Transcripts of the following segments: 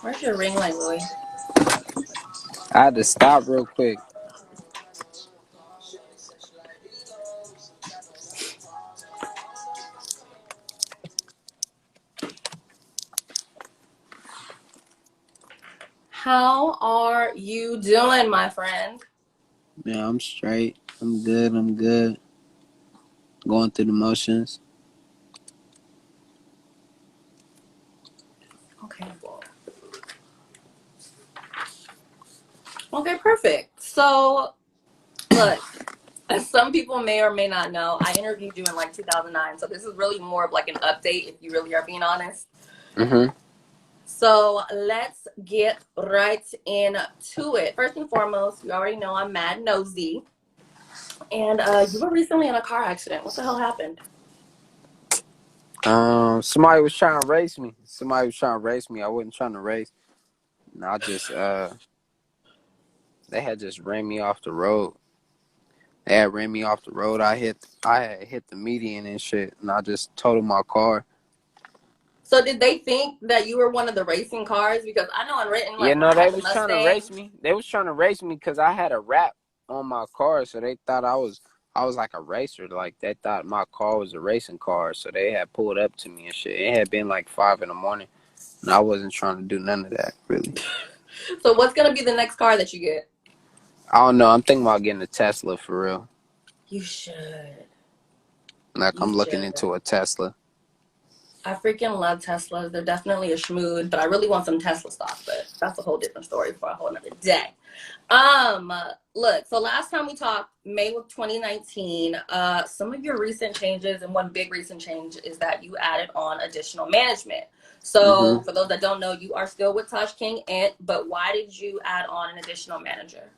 Where's your ring light, Lewie? I had to stop real quick. How are you doing, my friend? Yeah, I'm straight. I'm good. I'm good. Going through the motions. Okay, well. Okay, perfect. So, look, as some people may or may not know, I interviewed you in like 2009. So this is really more of like an update, if you really are being honest. Mm-hmm. So let's get right into it. First and foremost, you already know I'm mad nosy. And you were recently in a car accident. What the hell happened? Somebody was trying to race me. I wasn't trying to race. And I just they had just ran me off the road. I had hit the median and shit, and I just totaled my car. So did they think that you were one of the racing cars? Because I know in written, Yeah, like when no, I they had the was trying to race Mustang. me. They was trying to race me because I had a wrap on my car, so they thought I was like a racer. Like they thought my car was a racing car, so they had pulled up to me and shit. It had been like 5 in the morning, and I wasn't trying to do none of that really. So what's gonna be the next car that you get? I don't know. I'm thinking about getting a Tesla for real. You should. Like You I'm looking should. into a Tesla. I freaking love Teslas. They're definitely a schmood, but I really want some Tesla stock. But that's a whole different story for a whole another day. Um, Look. So last time we talked, May of 2019. Some of your recent changes, and one big recent change is that you added on additional management. So Mhm. for those that don't know, you are still with Tosh King Ant, but why did you add on an additional manager?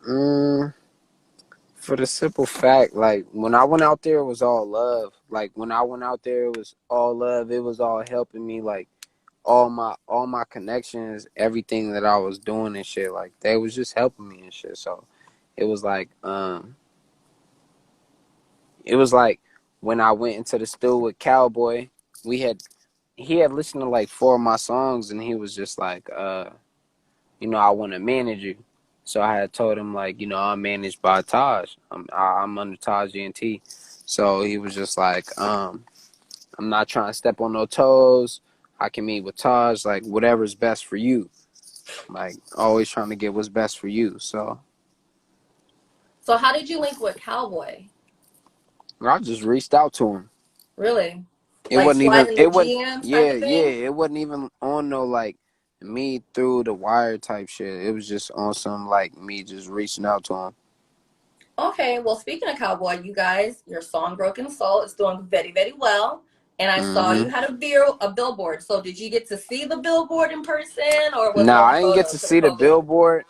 Mm, for the simple fact, like when I went out there, it was all love. Like when I went out there, it was all love. It was all helping me. Like all my connections, everything that I was doing and shit, like they was just helping me and shit. So it was like it was like when I went into the studio with Cowboy, we had he had listened to like 4 of my songs and he was just like, I want to manage you. So I had told him like, I'm managed by Taj. I'm under Taj GNT. So he was just like, I'm not trying to step on no toes. I can meet with Taj, like whatever's best for you. Like always trying to get what's best for you. So So how did you link with Cowboy? I just reached out to him. Really? It Like wasn't even. sliding the It wasn't. GMs type Yeah, of yeah. thing? It wasn't even on no like me through the wire type shit. It was just on some like me just reaching out to him. Okay, well, speaking of Cowboy, you guys, your song "Broken Soul" is doing very, very well, and I saw you Mm-hmm. had a billboard. So, did you get to see the billboard in person, or was it Nah, only I didn't get to photos for the see the photo? billboard.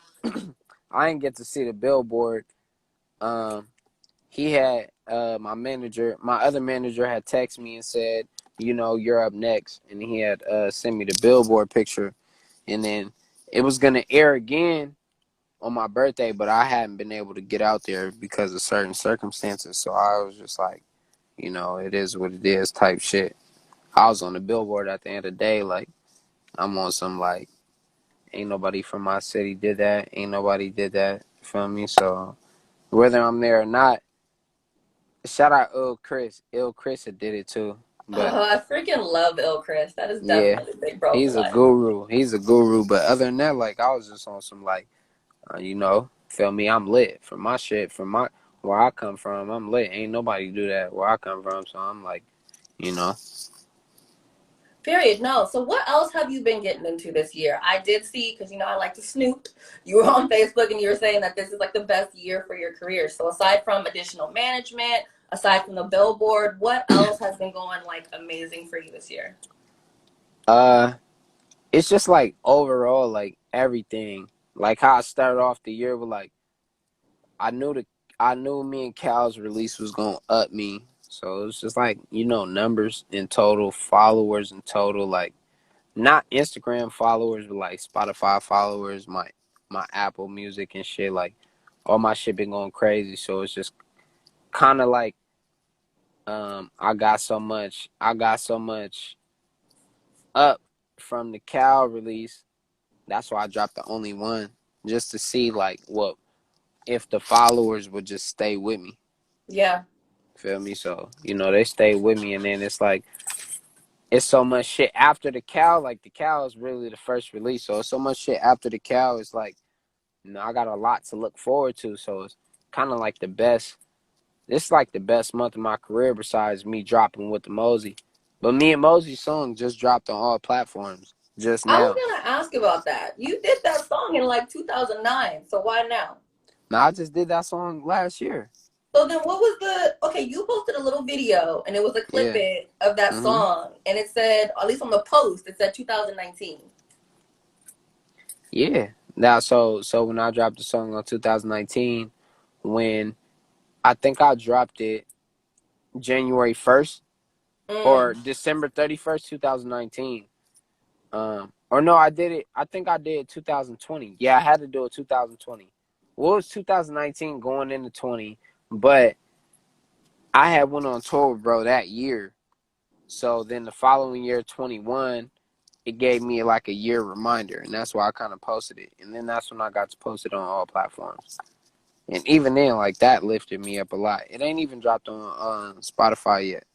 I didn't get to see the billboard. Um, he had my other manager had texted me and said, you're up next, and he had sent me the billboard picture, and then it was gonna air again on my birthday, but I hadn't been able to get out there because of certain circumstances. So I was just like, it is what it is type shit. I was on the billboard at the end of the day, like I'm on some like ain't nobody from my city did that, ain't nobody did that. You feel me? So whether I'm there or not, shout out Ill Chris did it too. But Oh, I freaking love Il Chris. That is yeah, definitely Big Bro for he's a life. guru. He's a guru. But other than that, like I was just on some like feel me? I'm lit from my shit, from my where I come from. I'm lit. Ain't nobody do that where I come from. So I'm like, you know, Period. No. So, what else have you been getting into this year? I did see because I like to snoop. You were on Facebook and you were saying that this is like the best year for your career. So, aside from additional management, aside from the billboard, what else has been going like amazing for you this year? uh, it's just like overall, like everything, like how I started off the year with like I knew the I knew me and Cal's release was gonna up me. So it was just like numbers in total, followers in total, like not Instagram followers, but like Spotify followers, my Apple Music and shit. Like all my shit been going crazy. So it's just kind of like I got so much up from the Cal release. That's why I dropped the only one, just to see like what if the followers would just stay with me. Yeah. Feel me? So they stay with me, and then it's like it's so much shit after the Cal. Like the Cal is really the first release, so it's so much shit after the Cal. It's like I got a lot to look forward to. So it's kind of like the best. It's like the best month of my career besides me dropping with the Mosey. But me and Mosey's song just dropped on all platforms just I was now. gonna ask about that. You did that song in like 2009, so why now? Now I just did that song last year. So then what was okay, you posted a little video and it was a clip Yeah. of that Mhm. song and it said, at least on the post, it said 2019. Yeah. Now so when I dropped the song on 2019, when I think I dropped it January 1st or Mm. December 31st, 2019. Or no, I did it. I think I did 2020. Yeah, I had to do it 2020. Well, it was 2019 going into 20, but I had went on tour, bro, that year. So then the following year, 21, it gave me like a year reminder, and that's why I kind of posted it. And then that's when I got to post it on all platforms. And even then, like that lifted me up a lot. It ain't even dropped on Spotify yet,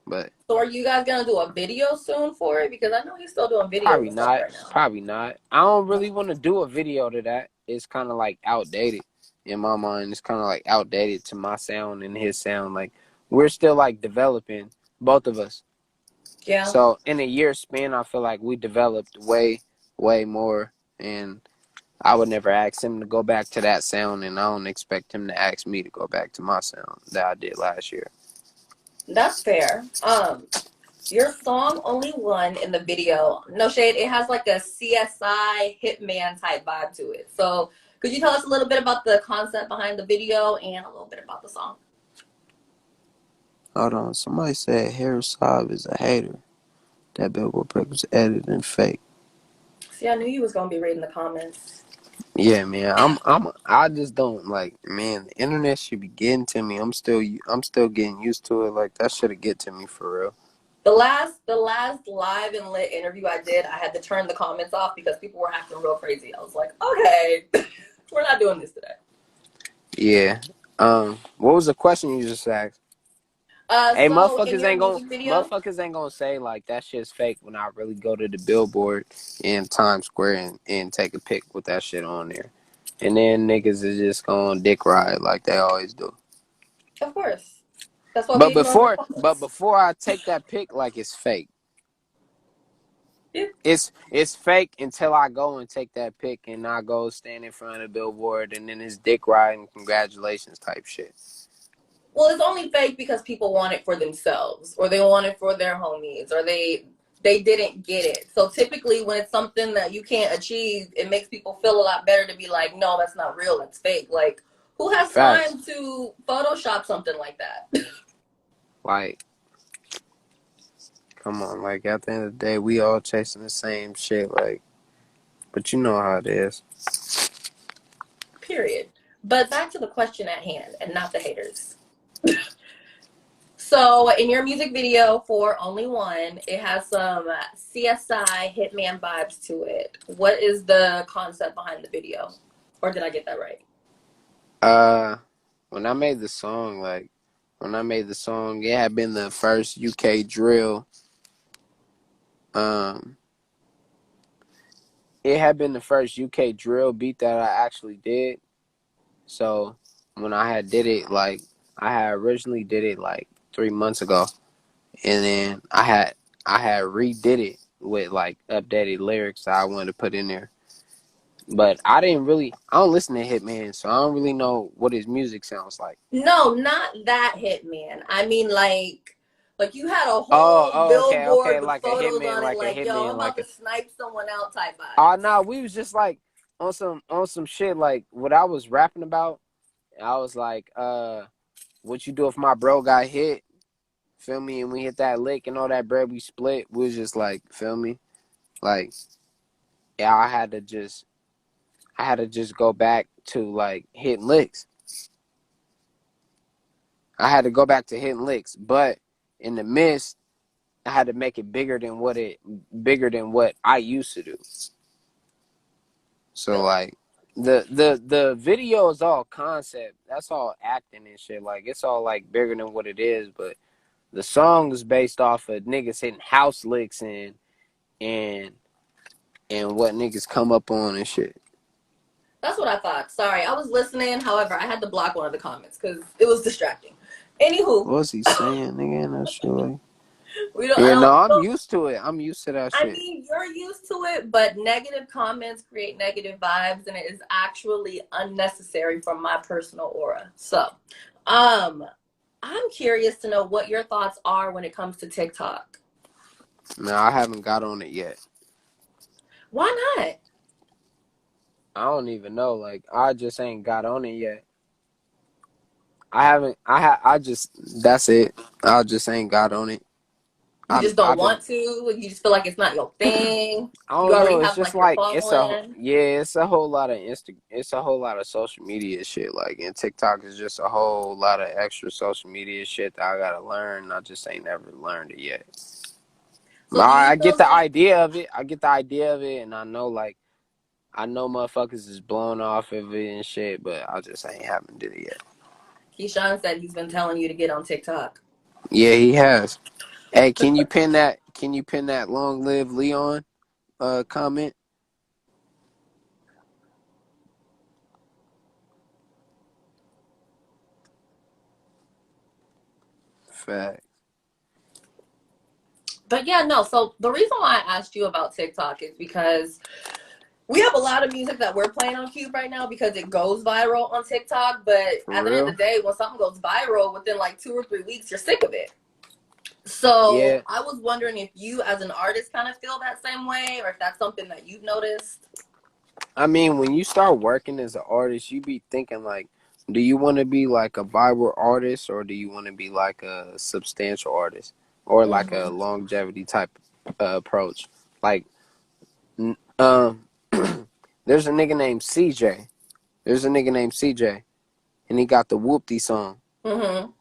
but So are you guys gonna do a video soon for it? Because I know he's still doing videos probably and stuff not. right now. Probably not. I don't really want to do a video to that. It's kind of like outdated in my mind. It's kind of like outdated to my sound and his sound. Like we're still like developing, both of us. Yeah. So in a year span, I feel like we developed way, way more. And I would never ask him to go back to that sound, and I don't expect him to ask me to go back to my sound that I did last year. That's fair. Your song Only One in the video, no shade, it has like a CSI hitman type vibe to it. So could you tell us a little bit about the concept behind the video and a little bit about the song? Hold on. Somebody said Harry Saab is a hater. That Billboard break was edited and fake. See, I knew you was gonna be reading the comments. Yeah, man. I just don't like, man, the internet should be getting to me. I'm still getting used to it. Like that should get to me for real. The last live and lit interview I did, I had to turn the comments off because people were acting real crazy. I was like, okay, we're not doing this today. Yeah. What was the question you just asked? Hey, So in your music video, motherfuckers ain't gonna say like that shit's fake when I really go to the billboard in Times Square and take a pic with that shit on there. And then niggas is just gonna dick ride like they always do. of course, that's why we But ignore the but comments. before I take that pic, like it's fake. Yeah. It's fake until I go and take that pic and I go stand in front of the billboard and then it's dick riding congratulations type shit. Well, it's only fake because people want it for themselves, or they want it for their homies, or they didn't get it. So typically, when it's something that you can't achieve, it makes people feel a lot better to be like, no, that's not real, that's fake. Like, who has Facts. time to Photoshop something like that? Like, come on, like at the end of the day, we all chasing the same shit, like, but you know how it is. Period. But back to the question at hand, and not the haters. So, in your music video for Only One, it has some CSI Hitman vibes to it. What is the concept behind the video? Or did I get that right? Uh, when I made the song, it had been the first UK drill. Um, it had been the first UK drill beat that I actually did. So when I had did it, like I had originally did it like 3 months ago, and then I had redid it with like updated lyrics that I wanted to put in there. But I don't listen to Hitman, so I don't really know what his music sounds like. No, not that Hitman. I mean, like you had a Oh, whole okay, billboard with like a photos Hitman, on it, like a like, yo, I'm Hitman, about like to a. snipe someone out type Oh vibes. no, we was just like on some shit like what I was rapping about. I was like, what you do if my bro got hit? Feel me? And we hit that lick and all that bread we split. We was just like, feel me? Like, yeah, I had to just go back to like hitting licks. I had to go back to hitting licks, but in the midst, I had to make it bigger than what I used to do. So Really? like the video is all concept. That's all acting and shit. Like it's all like bigger than what it is, but the song is based off of niggas hitting house licks and and what niggas come up on and shit. That's what I thought. Sorry, I was listening. However, I had to block one of the comments because it was distracting. Anywho, What was he saying, nigga? That shit like, we don't. I yeah, no, don't. We I'm don't. used to it. I'm used to that I shit. mean, you're used to it, but negative comments create negative vibes, and it is actually unnecessary from my personal aura. So, um, I'm curious to know what your thoughts are when it comes to TikTok. No, I haven't got on it yet. Why not? I don't even know. Like I just ain't got on it yet. I haven't. I just. That's it. I just ain't got on it. You just don't I've been. want to. You just feel like it's not your thing. I You don't already know. It's have just like your like it's a following. yeah. It's a whole lot of It's a whole lot of social media shit. Like and TikTok is just a whole lot of extra social media shit that I gotta learn. I just ain't never learned it yet. But So, do you I get feel the like idea of it. I get the idea of it, and I know like I know motherfuckers is blown off of it and shit. But I just ain't haven't did it yet. Keyshawn said he's been telling you to get on TikTok? Yeah, he has. Hey, can you pin that? Can you pin that "Long Live Leon" comment? Fact. But yeah, no. So the reason why I asked you about TikTok is because we have a lot of music that we're playing on Cube right now because it goes viral on TikTok. But For at the end of the real? day, when something goes viral within like 2 or 3 weeks, you're sick of it. So Yeah. I was wondering if you, as an artist, kind of feel that same way, or if that's something that you've noticed. I mean, when you start working as an artist, you be thinking like, do you want to be like a viral artist or do you want to be like a substantial artist or like a Mm-hmm. longevity type approach? Like, um, there's a nigga named CJ. There's a nigga named CJ, and he got the Whoopty song. Mm-hmm.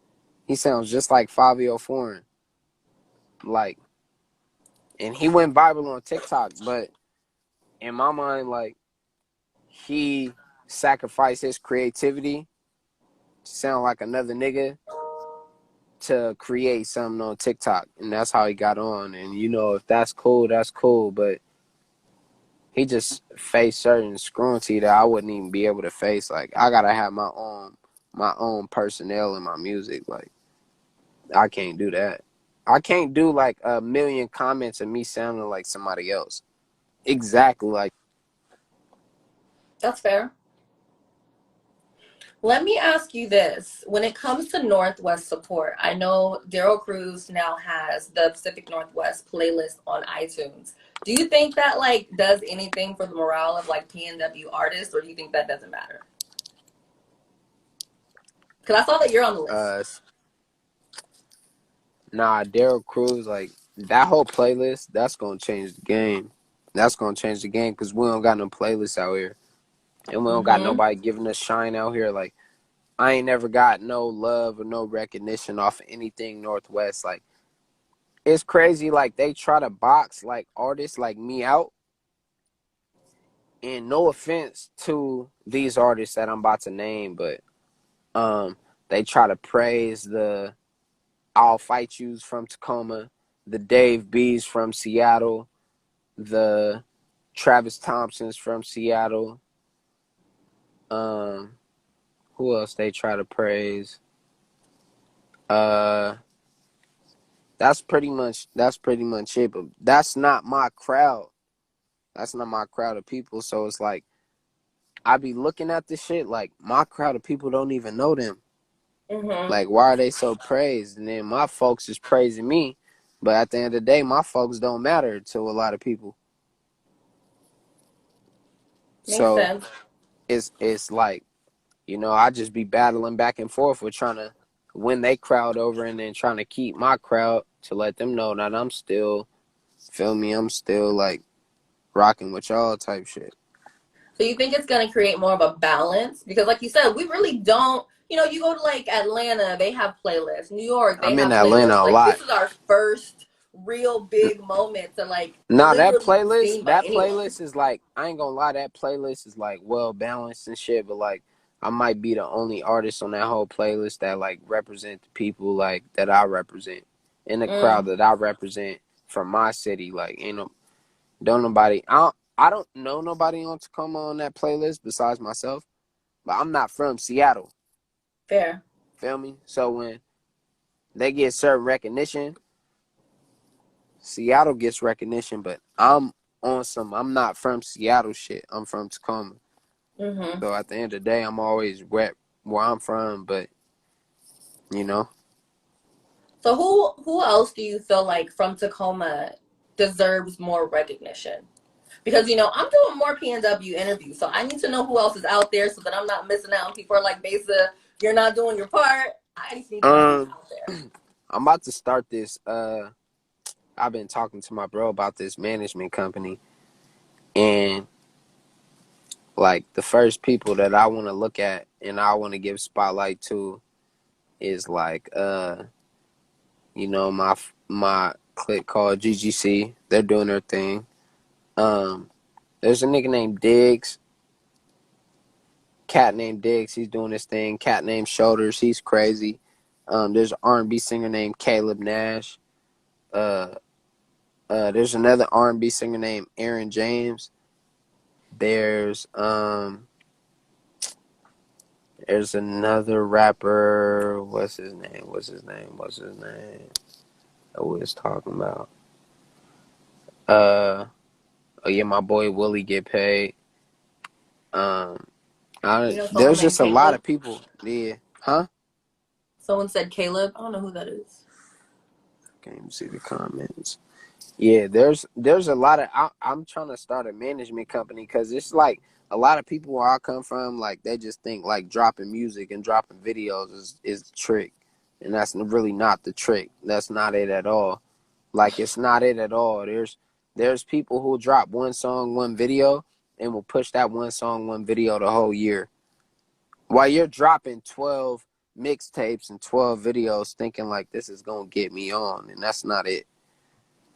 He sounds just like Fabio Foreign. Like, and he went viral on TikTok, but in my mind, like, he sacrificed his creativity to sound like another nigga to create something on TikTok, and that's how he got on. And you know, if that's cool, that's cool. But he just faced certain scrutiny that I wouldn't even be able to face. Like I gotta have my own personnel in my music. Like I can't do that. I can't do like a million comments of me sounding like somebody else. Exactly like That's fair. Let me ask you this. When it comes to Northwest support, I know Daryl Cruz now has the Pacific Northwest playlist on iTunes. Do you think that like does anything for the morale of like PNW artists, or do you think that doesn't matter? Because I saw that you're on the list. uh nah, Daryl Cruz, like that whole playlist, that's gonna change the game. That's gonna change the game because we don't got no playlists out here. And we don't got Mm-hmm. nobody giving us shine out here. Like I ain't never got no love or no recognition off of anything Northwest. Like it's crazy. Like they try to box like artists like me out. And no offense to these artists that I'm about to name, but um, they try to praise the I'll Fight You's from Tacoma, the Dave B's from Seattle, the Travis Thompson's from Seattle. Um, who else they try to praise? Uh, that's pretty much it. But that's not my crowd. That's not my crowd of people. So it's like I be looking at this shit like my crowd of people don't even know them. Mm-hmm. Like why are they so praised? And then my folks is praising me, but at the end of the day, my folks don't matter to a lot of people. Makes So sense. it's like I just be battling back and forth with trying to win they crowd over and then trying to keep my crowd to let them know that I'm still feel me. I'm still like rocking with y'all type shit. So you think it's going to create more of a balance? Because like you said, we really don't, you go to like Atlanta, they have playlists. New York, they I'm in have Atlanta playlists. a Like lot. this is our first real big moments and like Nah, literally be seen by that anyone. playlist is like, I ain't gonna lie, that playlist is like well balanced and shit, but like I might be the only artist on that whole playlist that like represent the people like that I represent in the crowd Mm, that I represent from my city. Like ain't no don't nobody I don't know nobody on Tacoma on that playlist besides myself, but I'm not from Seattle. fair. Feel me? So when they get certain recognition, Seattle gets recognition, but I'm not from Seattle shit. I'm from Tacoma. Hmm. So at the end of the day, I'm always where I'm from, but you know. So who else do you feel like from Tacoma deserves more recognition? Because I'm doing more PNW interviews, so I need to know who else is out there so that I'm not missing out. And people are like, Besa, you're not doing your part. I just need to know who's Um out there. I'm about to start this I've been talking to my bro about this management company, and like the first people that I want to look at and I want to give spotlight to is like my clique called GGC. They're doing their thing. Um there's a nigga named Diggs, cat named Diggs. He's doing his thing. Cat named Shoulders. He's crazy. There's an R&B singer named Caleb Nash. Uh, there's another R&B singer named Aaron James. There's there's another rapper. What's his name? What's his name? What's his name? I was talking about. Uh, oh yeah, my boy Willie get paid. Um, Someone there's named just a lot Caleb. of people. Yeah, huh? Someone said Caleb. I don't know who that is. Can't even see the comments. Yeah, there's a lot of I'm trying to start a management company because it's like a lot of people where I come from, like they just think like dropping music and dropping videos is the trick, and that's really not the trick. That's not it at all. Like it's not it at all. There's people who drop one song, one video, and will push that one song, one video the whole year, while you're dropping 12 mixtapes and 12 videos, thinking like this is gonna get me on, and that's not it.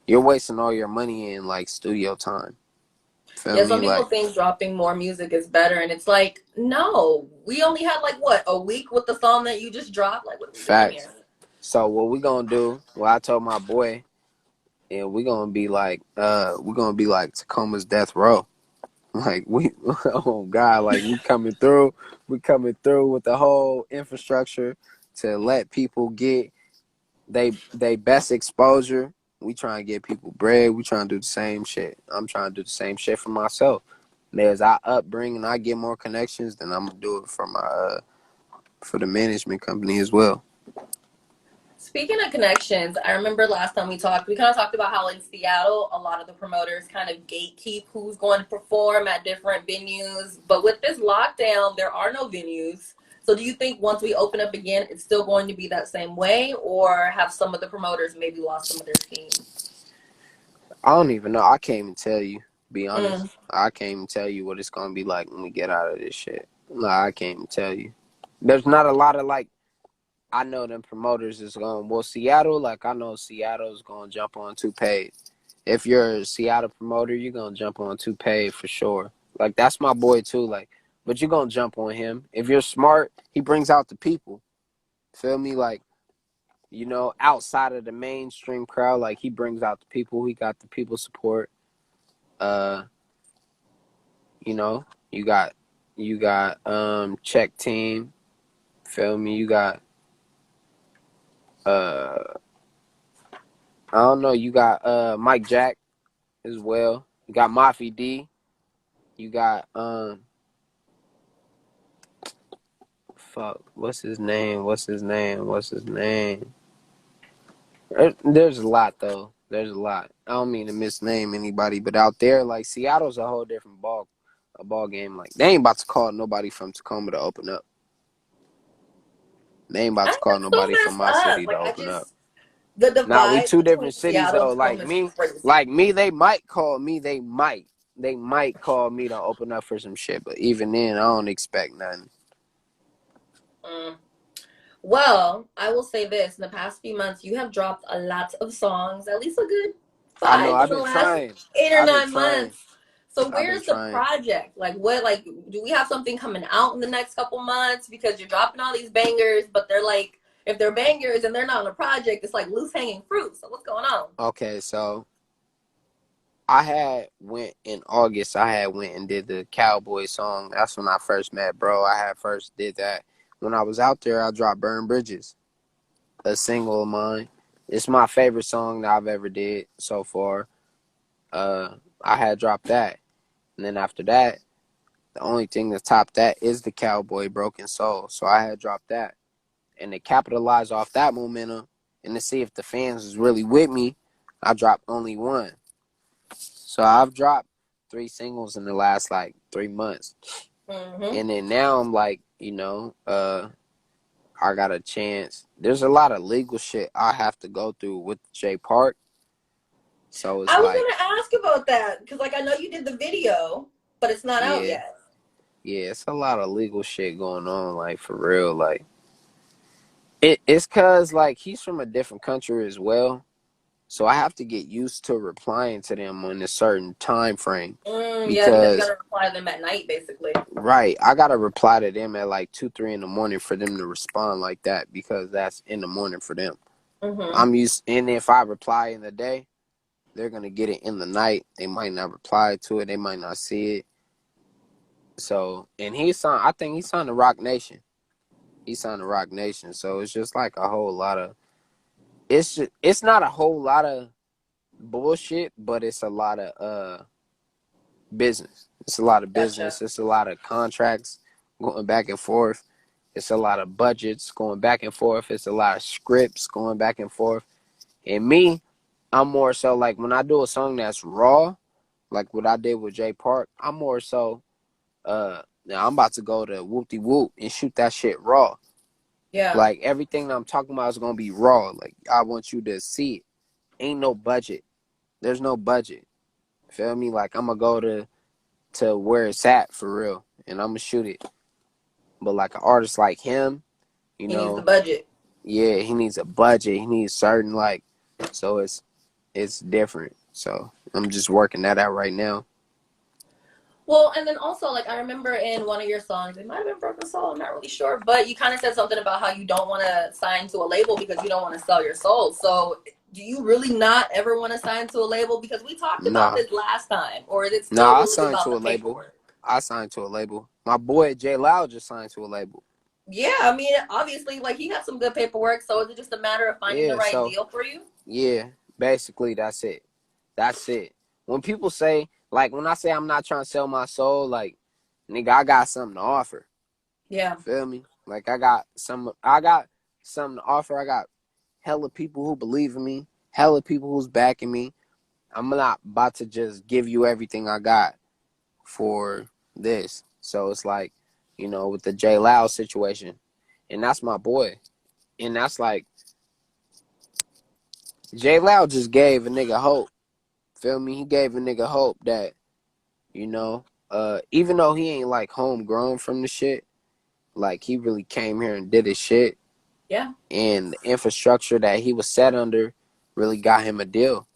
You're wasting all your money in like studio time. Feel Yeah, me? some people Like think dropping more music is better, and it's like, no, we only had like what, a week with the song that you just dropped. Like, what are we doing facts. here? So what we gonna do? Well, I told my boy, and we're gonna be like Tacoma's death row. Like we, oh God, like we coming through with the whole infrastructure to let people get they best exposure. We trying to get people bread. We trying to do the same shit. I'm trying to do the same shit for myself. And as I upbring and I get more connections, then I'm gonna do it for my for the management company as well. Speaking of connections, I remember last time we talked, we kind of talked about how in Seattle, a lot of the promoters kind of gatekeep who's going to perform at different venues. But with this lockdown, there are no venues. So do you think once we open up again, it's still going to be that same way? Or have some of the promoters maybe lost some of their steam? I don't even know. I can't even tell you. Be honest, Mm. I can't even tell you what it's gonna be like when we get out of this shit. No, I can't even tell you. There's not a lot of like. I know them promoters is going. Well, Seattle, like I know Seattle's gonna jump on 2Paid. If you're a Seattle promoter, you're gonna jump on 2Paid for sure. Like that's my boy too. Like, but you're gonna jump on him if you're smart. He brings out the people. Feel me? Like outside of the mainstream crowd, like he brings out the people. He got the people support. Uh, you know, you got check team. Feel me? You got uh I don't know, you got Mike Jack as well. You got Mafi D. You got fuck, what's his name? What's his name? What's his name? There's a lot though. There's a lot. I don't mean to misname anybody, but out there, like Seattle's a whole different a ball game. Like they ain't about to call nobody from Tacoma to open up. They ain't about I to think call that's so nobody from messed my up. city to Like, open up. the Now we divide two between different cities Seattle though. and Tacoma is crazy. Like me, they might call me. They might call me to open up for some shit. But even then, I don't expect nothing. Mm. Well, I will say this: in the past few months, you have dropped a lot of songs, at least a good I know 5 in I've the been last trying. 8 or 9 months. So I've been where's the trying. project? Like what like do we have something coming out in the next couple months? Because you're dropping all these bangers, but they're like if they're bangers and they're not on a project, it's like loose hanging fruit. So what's going on? Okay, so I had went in August. I had went and did the cowboy song. That's when I first met bro. I had first did that. When I was out there, I dropped "Burn Bridges," a single of mine. It's my favorite song that I've ever did so far. I had dropped that, and then after that, the only thing that topped that is the Cowboy Broken Soul. So I had dropped that, and to capitalize off that momentum, and to see if the fans is really with me, I dropped only one. So I've dropped 3 singles in the last like 3 months. Mm-hmm. And then now I'm like, I got a chance. There's a lot of legal shit I have to go through with Jay Park. So it's I was like, gonna ask about that because like I know you did the video, but it's not out yeah, yet. yeah, it's a lot of legal shit going on, like for real. Like it's cause like he's from a different country as well. So I have to get used to replying to them on a certain time frame. Yeah, because you Because gotta reply to them at night, basically. right, I gotta reply to them at like 2, 3 in the morning for them to respond like that because that's in the morning for them. Mm-hmm. I'm used, and if I reply in the day, they're gonna get it in the night. They might not reply to it. They might not see it. So, and he signed. I think he signed the Rock Nation. He signed the Rock Nation. So it's just like a whole lot of. It's not a whole lot of bullshit, but it's a lot of business. It's a lot of Gotcha. business. It's a lot of contracts going back and forth. It's a lot of budgets going back and forth. It's a lot of scripts going back and forth. And me, I'm more so like when I do a song that's raw, like what I did with Jay Park, I'm more so now I'm about to go to Whoop De Whoop and shoot that shit raw. Yeah. Like everything that I'm talking about is gonna be raw. Like I want you to see it. Ain't no budget. There's no budget. Feel me? Like I'm gonna go to where it's at for real, and I'm gonna shoot it. But like an artist like him, you He needs the know, budget. yeah, he needs a budget. He needs certain like, so it's different. So I'm just working that out right now. Well, and then also, like, I remember in one of your songs, it might have been Broken Soul, I'm not really sure, but you kind of said something about how you don't want to sign to a label because you don't want to sell your soul. So, do you really not ever want to sign to a label? Because we talked about Nah, this last time, or is it still nah, I really signed about to the a label. paperwork? I signed to a label. My boy Jay Loud just signed to a label. Yeah, I mean, obviously, like, he got some good paperwork, so is it just a matter of finding the Yeah, right so deal for you? yeah, basically that's it. That's it. When people say like when I say I'm not trying to sell my soul, like nigga, I got something to offer. Yeah. Feel me? Like I got something to offer. I got hella people who believe in me, hella people who's backing me. I'm not about to just give you everything I got for this. So it's like, with the J Loud situation. And that's my boy. And that's like J Loud just gave a nigga hope. Feel me? He gave a nigga hope that, you know, even though he ain't like homegrown from the shit, like he really came here and did his shit. Yeah. And the infrastructure that he was set under really got him a deal.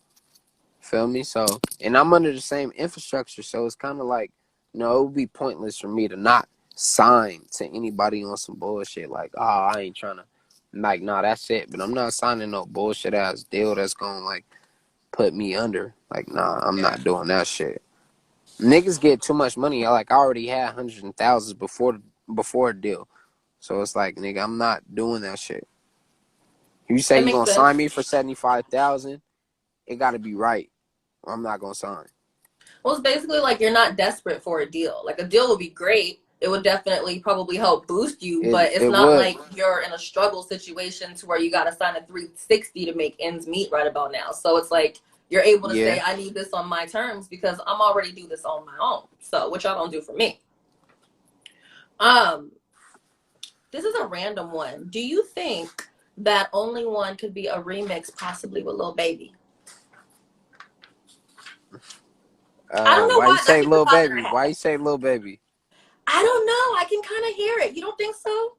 Feel me? So, and I'm under the same infrastructure, so it's kind of like, it would be pointless for me to not sign to anybody on some bullshit. Like, I ain't trying to, like, nah, that's it. But I'm not signing no bullshit ass deal that's gonna like put me under. Like, nah, I'm Yeah. not doing that shit. Niggas get too much money. I already had hundreds and thousands before a deal, so it's like, nigga, I'm not doing that shit. You say It you makes gonna sign sense. me for 75,000, it gotta be right, or I'm not gonna sign. Well, it's basically like you're not desperate for a deal. Like a deal would be great. It would definitely probably help boost you, It but it's it not would, like you're in a struggle situation to where you got to sign a 360 to make ends meet right about now. So it's like you're able to yeah. say, I need this on my terms because I'm already do this on my own. So what y'all don't do for me. Um, this is a random one. Do you think that Only One could be a remix possibly with Lil Baby? I don't know Why you why that say keeps little popping in baby? our Why head. you say little baby? I don't know. I can kind of hear it. You don't think so?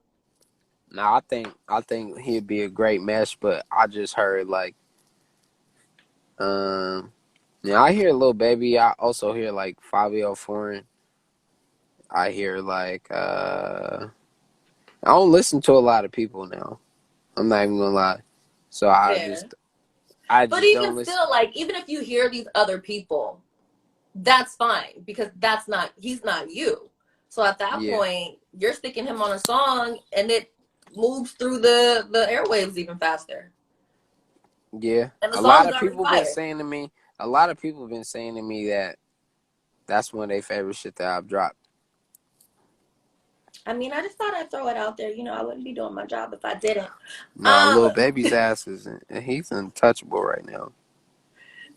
Now I think he'd be a great mesh, but I just heard like yeah, I hear Lil Baby. I also hear like Fabio Foreign. I hear like I don't listen to a lot of people now. I'm not even gonna lie. So Yeah. I But just even don't listen. still, like, even if you hear these other people, that's fine because he's not you. So at that Yeah, point, you're sticking him on a song and it moves through the airwaves even faster. yeah. And the A lot song's of already people been fire. saying to me. A lot of people been saying to me that that's one of their favorite shit that I've dropped. I mean, I just thought I'd throw it out there. You know, I wouldn't be doing my job if I didn't. Nah, Um, Lil Baby's ass is he's untouchable right now.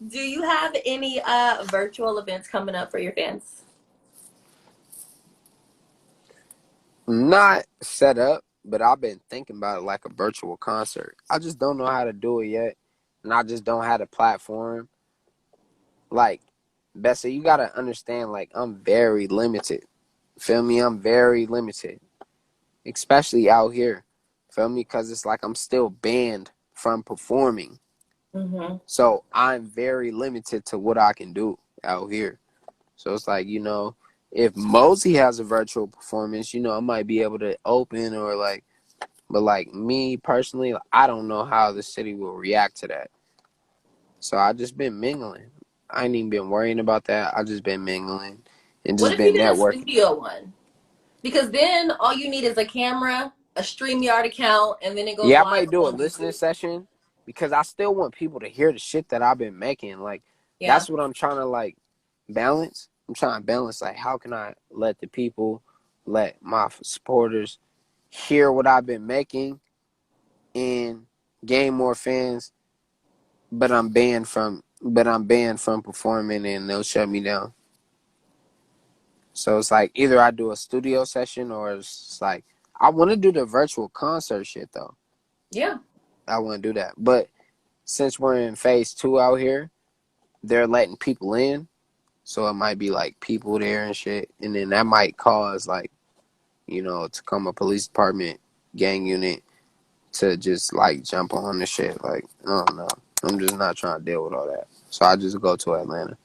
do you have any virtual events coming up for your fans? Not set up, but I've been thinking about it like a virtual concert. I just don't know how to do it yet, and I just don't have the platform. Like, Bessa, you gotta understand. Like, I'm very limited. Feel me? I'm very limited, especially out here. Feel me? Because it's like I'm still banned from performing, Mm-hmm. so I'm very limited to what I can do out here. So it's like, if Mosey has a virtual performance, I might be able to open or like. But like me personally, I don't know how the city will react to that. So I just been mingling. I ain't even been worrying about that. I just been mingling and What just if you been did a networking. studio one? Because then all you need is a camera, a StreamYard account, and then it goes Yeah, I live might do a on listening YouTube. session because I still want people to hear the shit that I've been making. Like Yeah. that's what I'm trying to like balance. I'm trying to balance like how can I let the people, let my supporters hear what I've been making and gain more fans, but I'm banned from performing and they'll shut me down. So it's like either I do a studio session or it's like I want to do the virtual concert shit though. Yeah. I want to do that. But since we're in phase 2 out here, they're letting people in. So it might be like people there and shit. And then that might cause like, to come a police department gang unit to just like jump on the shit. Like, I don't know. I'm just not trying to deal with all that. So I just go to Atlanta.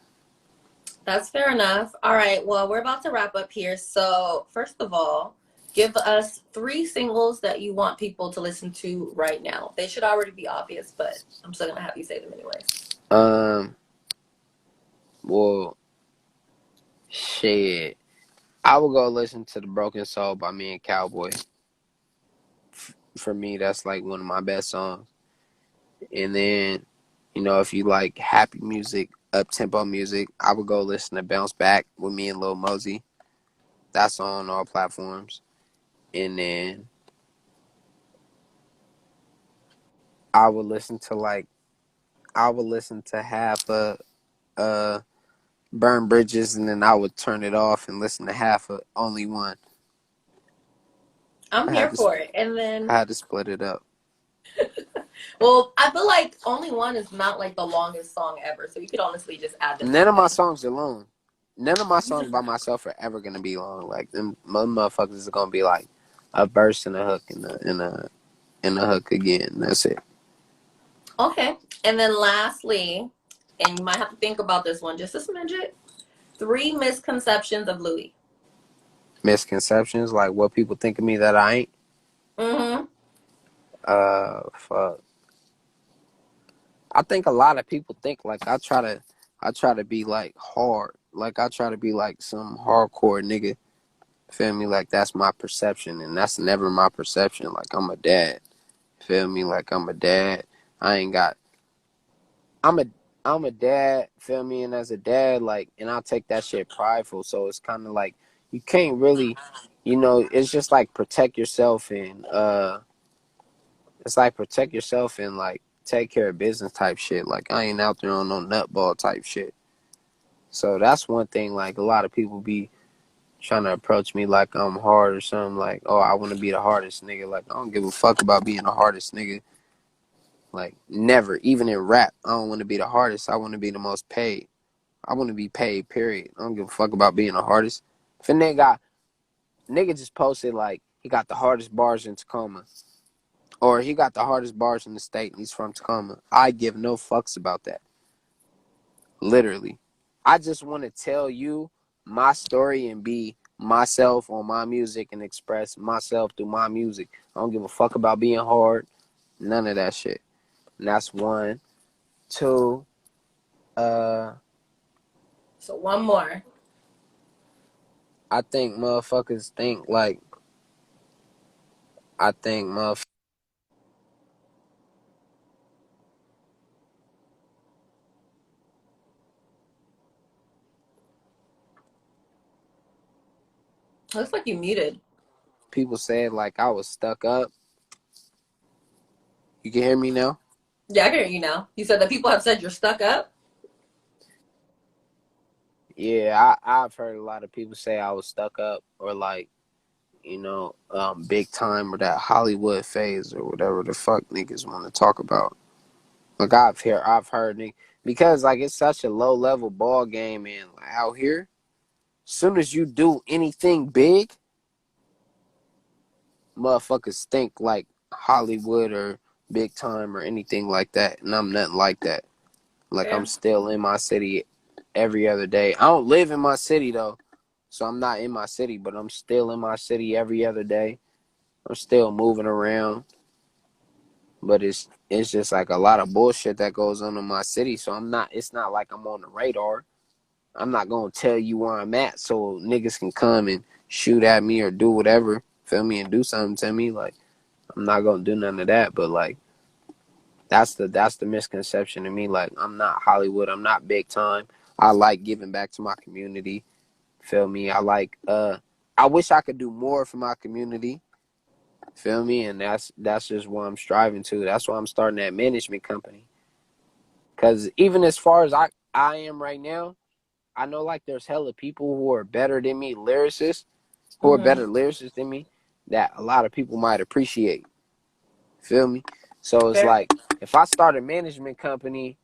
That's fair enough. All right. Well, we're about to wrap up here. So, first of all, give us 3 singles that you want people to listen to right now. They should already be obvious, but I'm still going to have you say them anyways. Um, well, shit. I would go listen to The Broken Soul by me and Cowboy. For me, that's like one of my best songs. And then, if you like happy music, up tempo music, I would go listen to Bounce Back with me and Lil Mosey. That's on all platforms. And then I would listen to half uh Burn Bridges, and then I would turn it off and listen to half of Only One. I'm I had here to for it. And I then, had to split it up. well, I feel like Only One is not like the longest song ever. So you could honestly just add them None to of my it. songs are long. None of my songs by myself are ever gonna be long. Like them motherfuckers is gonna be like a verse and a hook and a hook again. That's it. Okay. And then lastly, and you might have to think about this one just a smidget, 3 misconceptions of Louis. Misconceptions, like what people think of me that I ain't. Mm-hmm. Fuck. I think a lot of people think like I try to be like hard. Like I try to be like some hardcore nigga. Feel me? Like that's my perception, and that's never my perception. Like I'm a dad. Feel me? Like I'm a dad. I ain't got. I'm a I'm a dad. Feel me? And as a dad, like, and I take that shit prideful. So it's kind of like you can't really, It's just like protect yourself and it's like protect yourself and like take care of business type shit. Like I ain't out there on no nutball type shit. So that's one thing. Like a lot of people be trying to approach me like I'm hard or something. Like, oh, I want to be the hardest nigga. Like I don't give a fuck about being the hardest nigga. Like never, even in rap, I don't want to be the hardest. I want to be the most paid. I want to be paid. Period. I don't give a fuck about being the hardest. If a nigga just posted like he got the hardest bars in Tacoma. Or he got the hardest bars in the state and he's from Tacoma. I give no fucks about that. Literally. I just want to tell you my story and be myself on my music and express myself through my music. I don't give a fuck about being hard. None of that shit. And that's one. Two, So one more. I think motherfuckers think like I think motherfuckers Looks like you muted. people said like I was stuck up. You can hear me now? Yeah, I can hear you now. You said that people have said you're stuck up. Yeah, I've heard a lot of people say I was stuck up or like, big time or that Hollywood phase or whatever the fuck niggas want to talk about. Like I've heard because like it's such a low level ball game and like, out here, soon as you do anything big, motherfuckers think like Hollywood or big time or anything like that, and I'm nothing like that. Like I'm Fair. still in my city every other day. I don't live in my city though, so I'm not in my city, but I'm still in my city every other day. I'm still moving around, but it's just like a lot of bullshit that goes on in my city. So I'm not. It's not like I'm on the radar. I'm not gonna tell you where I'm at so niggas can come and shoot at me or do whatever. Feel me and do something to me. Like I'm not gonna do none of that. But like that's the misconception to me. Like I'm not Hollywood. I'm not big time. I like giving back to my community. Feel me? I like I wish I could do more for my community. Feel me? And that's just what I'm striving to. That's why I'm starting that management company. Cause even as far as I am right now, I know like there's hella people who are better than me, lyricists, who are Mm-hmm. better lyricists than me, that a lot of people might appreciate. Feel me? So it's Fair. like if I start a management company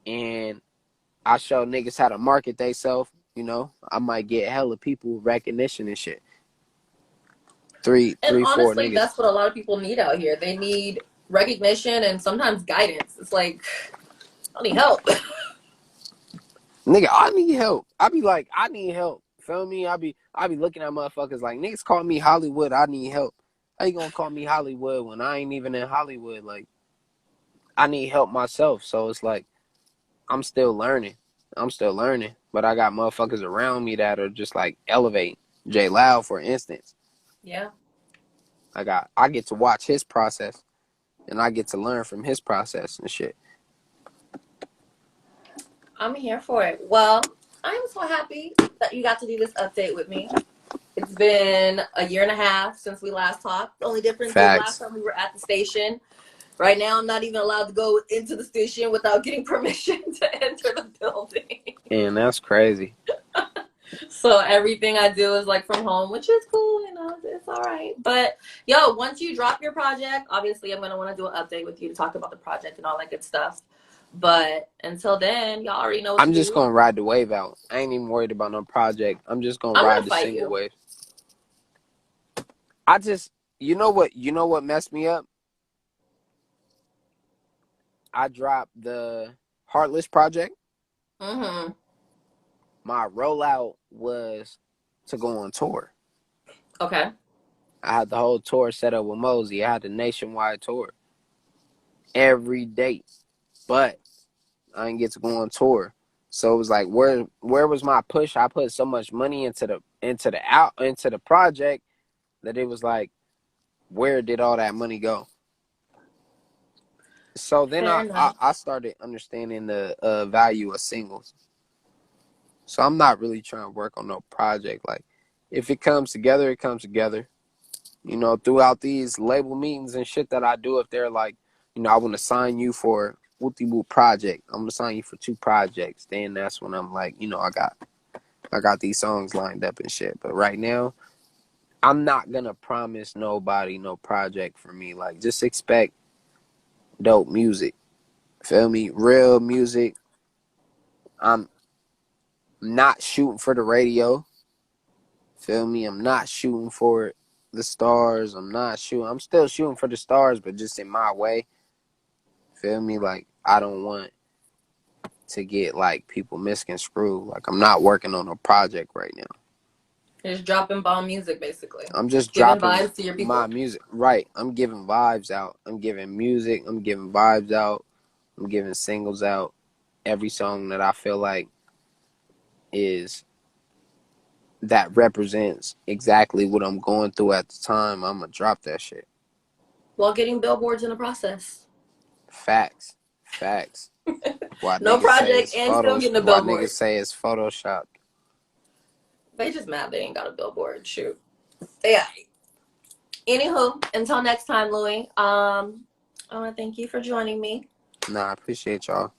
and I show niggas how to market theyself, I might get hella people recognition and shit. And Four honestly, niggas. that's what a lot of people need out here. They need recognition and sometimes guidance. It's like, I need help. Nigga, I need help. I be like, I need help. Feel me? I be looking at motherfuckers like niggas call me Hollywood, I need help. How you gonna call me Hollywood when I ain't even in Hollywood? Like I need help myself. So it's like I'm still learning. But I got motherfuckers around me that are just like elevate. J Loud, for instance. Yeah, I get to watch his process and I get to learn from his process and shit. I'm here for it. Well, I'm so happy that you got to do this update with me. It's been a year and a half since we last talked. The only difference is last Facts. time we were at the station. Right now, I'm not even allowed to go into the station without getting permission to enter the building. And that's crazy. So everything I do is like from home, which is cool, it's all right. But yo, once you drop your project, obviously I'm gonna want to do an update with you to talk about the project and all that good stuff. But until then, y'all already know what to I'm just do. gonna ride the wave out. I ain't even worried about no project. I'm just gonna I'm gonna ride the fight single you. wave. I just you know what messed me up? I dropped the Heartless project. Mm-hmm. My rollout was to go on tour. Okay. I had the whole tour set up with Mosey. I had the nationwide tour every date, but I didn't get to go on tour. So it was like, where was my push? I put so much money into the project that it was like, where did all that money go? So then Fair enough. I started understanding the value of singles. So I'm not really trying to work on no project. Like, if it comes together, it comes together. Throughout these label meetings and shit that I do, if they're like, I want to sign you for Wooty Woo project, I'm gonna sign you for 2 projects. Then that's when I'm like, I got these songs lined up and shit. But right now, I'm not gonna promise nobody no project for me. Like, just expect dope music. Feel me? Real music. I'm not shooting for the radio. Feel me? I'm not shooting for it. the stars. I'm not shooting. I'm still shooting for the stars, but just in my way. Feel me? Like, I don't want to get like people misconstrued. Like, I'm not working on a project right now. You're just dropping bomb music, basically. I'm just Giving dropping vibes to your my people. music. Right. I'm giving vibes out. I'm giving music. I'm giving vibes out. I'm giving singles out. Every song that I feel like is that represents exactly what I'm going through at the time, I'm gonna drop that shit. While getting billboards in the process. Facts. Facts. Why No niggas say it's project and still getting a why niggas billboard. say it's photoshopped. They just mad they ain't got a billboard. Shoot. Yeah. Anywho, until next time, Lewie. I want to thank you for joining me. Nah, I appreciate y'all.